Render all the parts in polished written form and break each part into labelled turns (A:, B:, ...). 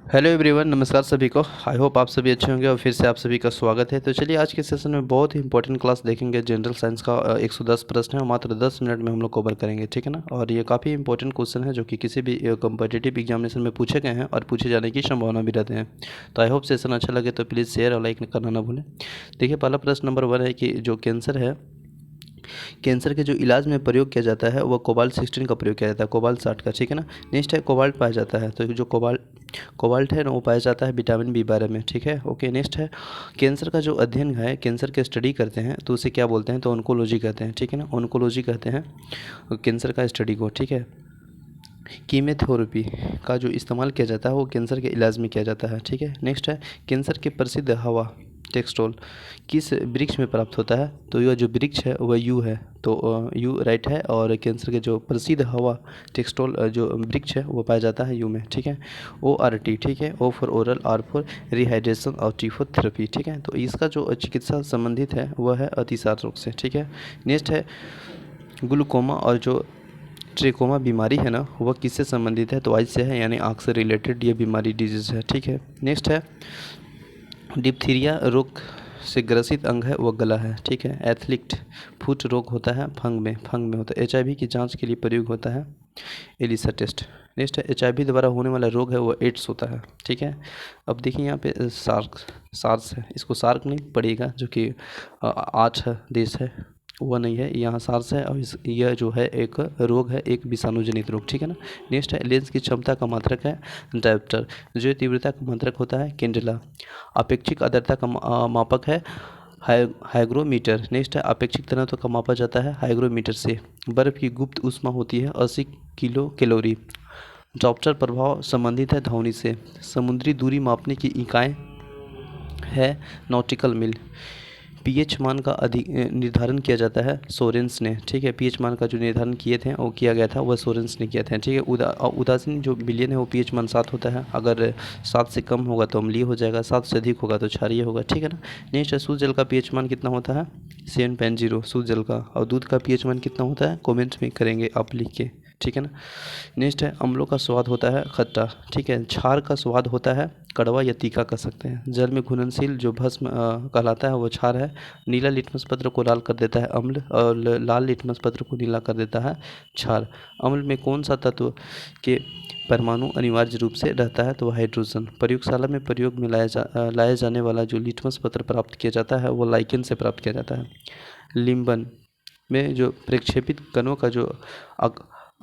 A: Hello everyone, नमस्कार सभी को। आई होप आप सभी अच्छे होंगे और फिर से आप सभी का स्वागत है। तो चलिए आज के सेशन में बहुत ही इंपॉर्टेंट क्लास देखेंगे। जनरल साइंस का 110 प्रश्न है और मात्र 10 मिनट में हम लोग कवर करेंगे, ठीक है ना। और ये काफ़ी इंपॉर्टेंट क्वेश्चन है जो कि किसी भी कम्पिटिटिव एग्जामिनेशन में पूछे गए हैं और पूछे जाने की संभावना भी रहते हैं। तो आई होप सेशन अच्छा लगे तो प्लीज़ शेयर और लाइक करना ना भूलें। देखिए, पहला प्रश्न नंबर 1 है कि जो कैंसर है, कैंसर के जो इलाज में प्रयोग किया जाता है वह कोबाल्ट 16 का प्रयोग किया जाता है, कोबाल्ट 60 का, ठीक है ना। नेक्स्ट है कोबाल्ट पाया जाता है, तो जो कोबाल्ट है ना वो पाया जाता है विटामिन B12 में, ठीक है। ओके, नेक्स्ट है कैंसर का जो अध्ययन है, कैंसर के स्टडी करते हैं तो उसे क्या बोलते हैं, तो ऑन्कोलॉजी कहते हैं, ठीक है ना। ऑन्कोलॉजी कहते हैं कैंसर का स्टडी को, ठीक है। कीमोथेरेपी का जो इस्तेमाल किया जाता है वो कैंसर के इलाज में किया जाता है, ठीक है। नेक्स्ट है कैंसर के प्रसिद्ध हवा टेक्सटोल किस वृक्ष में प्राप्त होता है, तो यह जो वृक्ष है वह यू है, तो यू राइट है। और कैंसर के जो प्रसिद्ध हवा टेक्सटोल जो वृक्ष है वो पाया जाता है यू में, ठीक है। ORT, ठीक है। O for oral, R for rehydration और T फॉर थेरेपी, ठीक है। तो इसका जो चिकित्सा संबंधित है वह है अतिसार रोग से, ठीक है। नेक्स्ट है ग्लूकोमा और जो ट्रेकोमा बीमारी है ना वह किससे संबंधित है, तो आइज से है, यानी आँख से रिलेटेड ये बीमारी डिजीज़ है, ठीक है। नेक्स्ट है डिप्थीरिया रोग से ग्रसित अंग है वह गला है, ठीक है। एथलीट फुट रोग होता है फंग में होता है। HIV की जांच के लिए प्रयोग होता है एलिसा टेस्ट। नेक्स्ट है HIV द्वारा होने वाला रोग है वह एड्स होता है, ठीक है। अब देखिए यहाँ पे सार्स है, इसको सार्क नहीं पड़ेगा जो कि 8 देश है, वह नहीं है, यहाँ सार्स है। और यह जो है एक रोग है, एक विषाणुजनित रोग, ठीक है ना। नेक्स्ट है लेंस की क्षमता का मात्रक है डायोप्टर, जो तीव्रता का मात्रक होता है कैंडेला। अपेक्षिक आर्द्रता का मापक है हाइग्रोमीटर। नेक्स्ट है अपेक्षिक तन्यता का मापा जाता है हाइग्रोमीटर से। बर्फ़ की गुप्त ऊष्मा होती है 80 किलो कैलोरी। डॉप्टर प्रभाव संबंधित है ध्वनि से। समुद्री दूरी मापने की इकाई है नॉटिकल मील। पीएच मान का निर्धारण किया जाता है सोरेंस ने, ठीक है। पीएच मान का जो निर्धारण किए थे वो किया गया था वह सोरेंस ने किया था, ठीक है। उदासीन जो विलयन है वो पीएच मान 7 होता है। अगर 7 से कम होगा तो अम्लीय हो जाएगा, 7 से अधिक होगा तो क्षारीय होगा, ठीक है ना। नेक्स्ट है शुद्ध जल का पीएच मान कितना होता है 7.0 शुद्ध जल का। और दूध का पीएच मान कितना होता है कॉमेंट में करेंगे आप लिख के, ठीक है ना। नेक्स्ट है अम्लों का स्वाद होता है खट्टा, ठीक है। क्षार का स्वाद होता है कड़वा या तीखा कह सकते हैं। जल में घुलनशील जो भस्म कहलाता है वो क्षार है। नीला लिटमस पत्र को लाल कर देता है अम्ल, और लाल लिटमस पत्र को नीला कर देता है क्षार। अम्ल में कौन सा तत्व के परमाणु अनिवार्य रूप से रहता है, तो हाइड्रोजन। प्रयोगशाला में प्रयोग में लाया जाने वाला जो लिटमस पत्र प्राप्त किया जाता है वो लाइकेन से प्राप्त किया जाता है। लिम्बन में जो प्रक्षेपित कणों का जो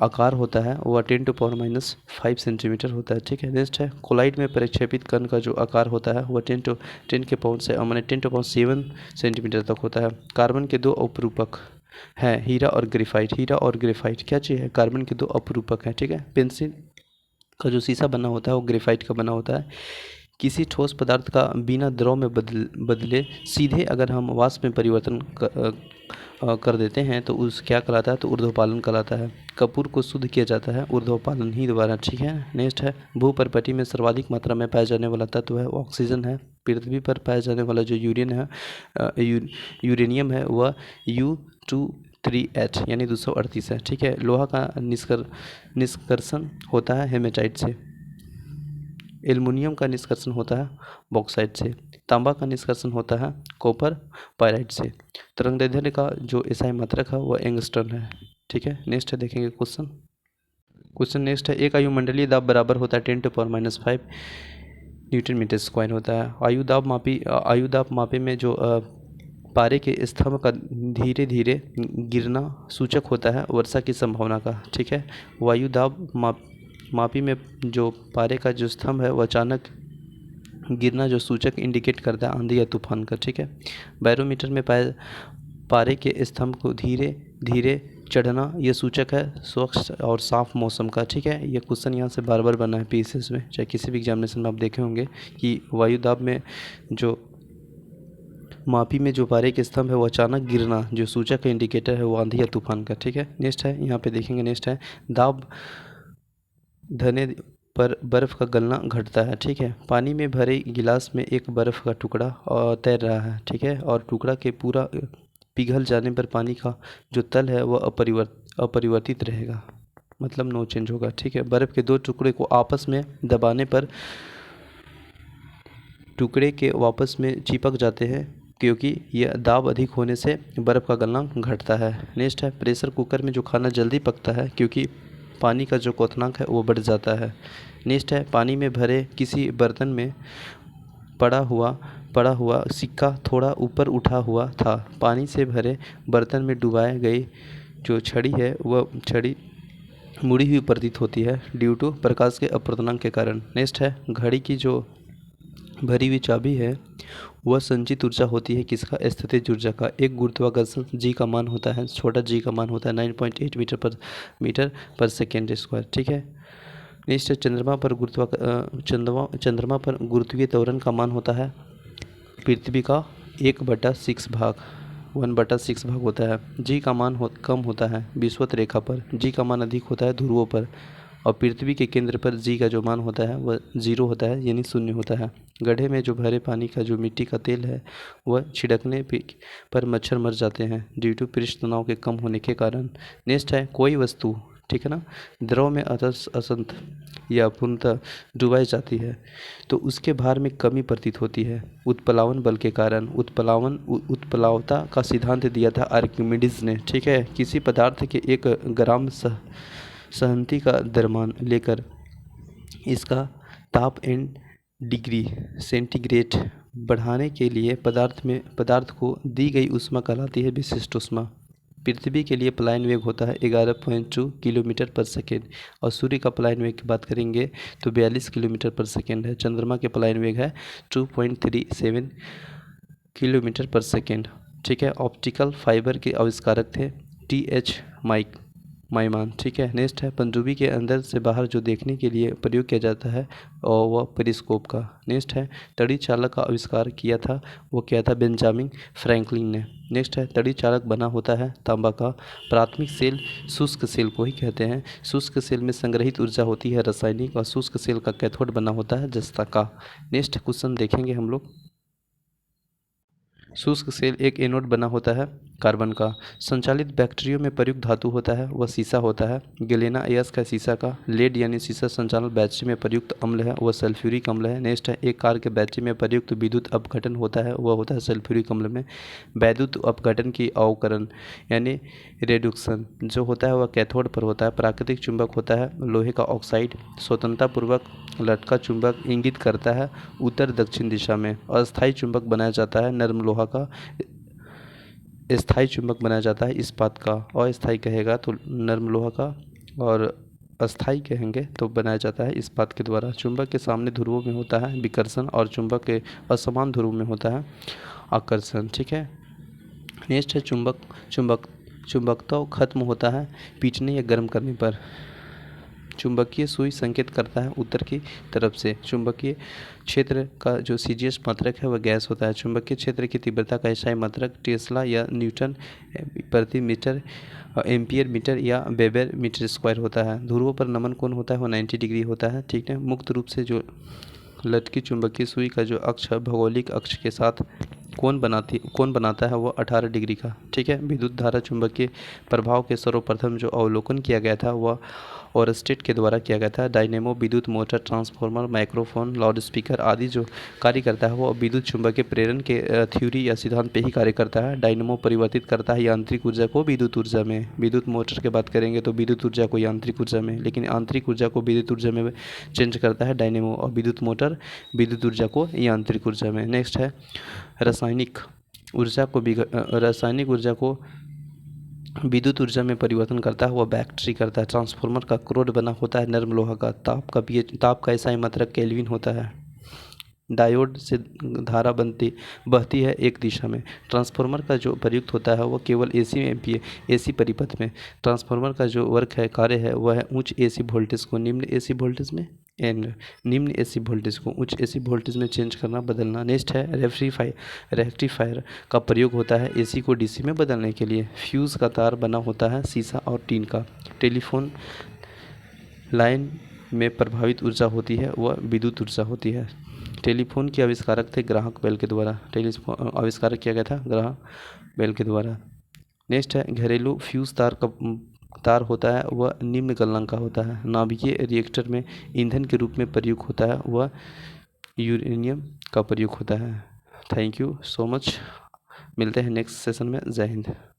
A: आकार होता है वह 10⁻⁵ सेंटीमीटर होता है, ठीक है। नेक्स्ट है कोलाइड में प्रक्षेपित कण का जो आकार होता है वह 10 के पावर से माने 10⁻7 सेंटीमीटर तक होता है। कार्बन के 2 अपरूपक हैं हीरा और ग्रेफाइट क्या चीज़ है, कार्बन के 2 अपरूपक हैं, ठीक है। पेंसिल का जो शीशा बना होता है वो ग्रेफाइट का बना होता है। किसी ठोस पदार्थ का बिना द्रव में बदले सीधे अगर हम वाष्प में परिवर्तन कर देते हैं तो उस क्या कहलाता है, तो ऊर्ध्वपालन कहलाता है। कपूर को शुद्ध किया जाता है ऊर्ध्वपालन ही द्वारा, ठीक है। नेक्स्ट है भूपर्पटी में सर्वाधिक मात्रा में पाया जाने वाला तत्व है ऑक्सीजन है। पृथ्वी पर पाया जाने वाला जो यूरेनियम है वह U238 यानी 238 है, ठीक है। लोहा का निष्कर्षण होता है हेमेटाइट से। एल्युमिनियम का निष्कर्षण होता है बॉक्साइट से। तांबा का निष्कर्षण होता है कॉपर पायराइट से। तरंगदैर्ध्य का जो एसआई मात्रक है वह एंगस्ट्रम है, ठीक है। नेक्स्ट है देखेंगे क्वेश्चन नेक्स्ट है एक वायुमंडलीय दाब बराबर होता है 10⁻⁵ न्यूटन मीटर स्क्वायर होता है। आयु दाब मापे में जो पारे के स्तंभ का धीरे धीरे गिरना सूचक होता है वर्षा की संभावना का, ठीक है। वायु दाब मापी में जो पारे का जो स्तंभ है वह अचानक गिरना जो सूचक इंडिकेट करता है आंधी या तूफान का, ठीक है। बैरोमीटर में पारे के स्तंभ को धीरे धीरे चढ़ना यह सूचक है स्वच्छ और साफ मौसम का, ठीक है। यह क्वेश्चन यहाँ से बार बार बना है पीसीएस में, चाहे किसी भी एग्जामिनेशन में आप देखे होंगे कि वायु दाब में जो मापी में जो पारे के स्तंभ है वो अचानक गिरना जो सूचक इंडिकेटर है वो आंधी या तूफान का, ठीक है। नेक्स्ट है यहाँ पे देखेंगे, नेक्स्ट है दाब धने पर बर्फ़ का गलना घटता है, ठीक है। पानी में भरे गिलास में एक बर्फ़ का टुकड़ा तैर रहा है, ठीक है। और टुकड़ा के पूरा पिघल जाने पर पानी का जो तल है वह अपरिवर्तित रहेगा, मतलब नो चेंज होगा, ठीक है। बर्फ़ के 2 टुकड़े को आपस में दबाने पर टुकड़े के वापस में चिपक जाते हैं क्योंकि यह दाब अधिक होने से बर्फ़ का गलनांक घटता है। नेक्स्ट है प्रेशर कुकर में जो खाना जल्दी पकता है क्योंकि पानी का जो क्वथनांक है वो बढ़ जाता है। नेक्स्ट है पानी में भरे किसी बर्तन में पड़ा हुआ सिक्का थोड़ा ऊपर उठा हुआ था। पानी से भरे बर्तन में डुबाई गई जो छड़ी है वह छड़ी मुड़ी हुई प्रतीत होती है ड्यू टू प्रकाश के अपवर्तनांक के कारण। नेक्स्ट है घड़ी की जो भरी हुई चाबी है वह संचित ऊर्जा होती है किसका? स्थितिज ऊर्जा का। एक गुरुत्वाकर्षण जी का मान होता है, छोटा जी का मान होता है 9.8 मीटर पर सेकेंड स्क्वायर। ठीक है। नेक्स्ट है चंद्रमा पर गुरुत्वीय त्वरण का मान होता है पृथ्वी का 1/6 भाग 1/6 भाग होता है। जी का मान कम होता है विषुवत रेखा पर, जी का मान अधिक होता है ध्रुवों पर, और पृथ्वी के केंद्र पर जी का जो मान होता है वह 0 होता है यानी 0 होता है। गड्ढे में जो भरे पानी का जो मिट्टी का तेल है वह छिड़कने पर मच्छर मर जाते हैं ड्यू टू पृष्ठ तनाव के कम होने के कारण। नेक्स्ट है कोई वस्तु, ठीक है ना, द्रव में असंत या पूर्णतः डुबाई जाती है तो उसके भार में कमी प्रतीत होती है उत्प्लावन बल के कारण। उत्प्लावता का सिद्धांत दिया था आर्किमिडीज ने। ठीक है। किसी पदार्थ के 1 ग्राम सहनती का द्रव्यमान लेकर इसका ताप एंड डिग्री सेंटीग्रेड बढ़ाने के लिए पदार्थ को दी गई ऊष्मा कहलाती है विशिष्ट ऊष्मा। पृथ्वी के लिए पलायन वेग होता है 11.2 किलोमीटर पर सेकेंड, और सूर्य का पलायन वेग की बात करेंगे तो 42 किलोमीटर पर सेकेंड है। चंद्रमा के पलायन वेग है 2.37 किलोमीटर पर सेकेंड। ठीक है। ऑप्टिकल फाइबर के आविष्कारक थे TH माइमान। ठीक है। नेक्स्ट है पनडुब्बी के अंदर से बाहर जो देखने के लिए प्रयोग किया जाता है और वह पेरिस्कोप का। नेक्स्ट है तड़ी चालक का आविष्कार किया था, वो किया था बेंजामिन फ्रैंकलिन ने। नेक्स्ट है तड़ी चालक बना होता है तांबा का। प्राथमिक सेल शुष्क सेल को ही कहते हैं। शुष्क सेल में संग्रहित ऊर्जा होती है रासायनिक, और शुष्क सेल का कैथोड बना होता है जस्ता का। नेक्स्ट क्वेश्चन देखेंगे हम लोग। शुष्क सेल एक एनोड बना होता है कार्बन का। संचालित बैक्टीरियो में प्रयुक्त धातु होता है वह सीसा होता है। गैलेना अयस्क है सीसा का। लेड यानी सीसा संचालित बैटरी में प्रयुक्त अम्ल है वह सल्फ्यूरिक अम्ल है। नेक्स्ट है एक कार के बैटरी में प्रयुक्त विद्युत अपघटन होता है वह होता है सल्फ्यूरिक अम्ल में। वैद्युत अपघटन की अवकरण यानी रेडक्शन जो होता है वह कैथोड पर होता है। प्राकृतिक चुंबक होता है लोहे का ऑक्साइड। स्वतंत्रतापूर्वक लटका चुंबक इंगित करता है उत्तर दक्षिण दिशा में। अस्थायी चुंबक बनाया जाता है नरम लोहा का। स्थायी चुंबक बनाया जाता है इस्पात का। अस्थायी कहेगा तो नरम लोहा का, और अस्थायी कहेंगे तो बनाया जाता है इस्पात के द्वारा। चुंबक के सामने ध्रुवों में होता है विकर्षण, और चुंबक के असमान ध्रुव में होता है आकर्षण। ठीक है। नेक्स्ट है चुंबकत्व खत्म होता है पीटने या गर्म करने पर। चुंबकीय सुई संकेत करता है उत्तर की तरफ से। चुंबकीय क्षेत्र का जो CGS मात्रक है वह गैस होता है। चुंबकीय क्षेत्र की तीव्रता का SI मात्रक टेस्ला या न्यूटन प्रति मीटर, एम्पियर मीटर या वेबर मीटर स्क्वायर होता है। ध्रुवों पर नमन कोण होता है वह 90 डिग्री होता है। ठीक है। मुक्त रूप से जो लटकी चुंबकीय सुई का जो अक्ष भौगोलिक अक्ष के साथ कोण बनाता है वह 18 डिग्री का। ठीक है। विद्युत धारा चुंबकीय प्रभाव के सर्वप्रथम जो अवलोकन किया गया था वह ओरस्टेड के द्वारा किया गया था। डायनेमो विद्युत motor, transformer, microphone, loud speaker आदि जो कार्य करता है वो विद्युत चुंबकीय प्रेरण के थ्योरी या सिद्धांत पे ही कार्य करता है। डायनेमो परिवर्तित करता है यांत्रिक ऊर्जा को विद्युत ऊर्जा में। विद्युत मोटर की बात करेंगे तो विद्युत ऊर्जा को यांत्रिक ऊर्जा में, लेकिन आंतरिक ऊर्जा को विद्युत ऊर्जा में चेंज करता है डायनेमो, और विद्युत मोटर विद्युत ऊर्जा को यांत्रिक ऊर्जा में। नेक्स्ट है रासायनिक ऊर्जा को विद्युत ऊर्जा में परिवर्तन करता है वह बैटरी करता है। ट्रांसफार्मर का क्रोड बना होता है नरम लोहा का। ताप का SI मात्रक केल्विन होता है। डायोड से धारा बहती है एक दिशा में। ट्रांसफार्मर का जो प्रयुक्त होता है वह केवल AC परिपथ में। ट्रांसफार्मर का जो वर्क है, कार्य है, वह है उच्च AC वोल्टेज को निम्न AC वोल्टेज में उच्च AC वोल्टेज में चेंज करना, बदलना। नेक्स्ट है रेक्टिफायर का प्रयोग होता है AC को DC में बदलने के लिए। फ्यूज़ का तार बना होता है शीशा और टीन का। टेलीफोन लाइन में प्रभावित ऊर्जा होती है वह विद्युत ऊर्जा होती है। टेलीफोन के आविष्कारक थे ग्राहम बेल के द्वारा। टेलीफोन आविष्कार किया गया था ग्राहम बेल के द्वारा। नेक्स्ट है घरेलू फ्यूज़ तार होता है वह निम्न गलनांक का होता है। नाभिकीय रिएक्टर में ईंधन के रूप में प्रयुक्त होता है वह यूरेनियम का प्रयोग होता है। Thank you so much. मिलते हैं नेक्स्ट सेशन में। जय हिंद।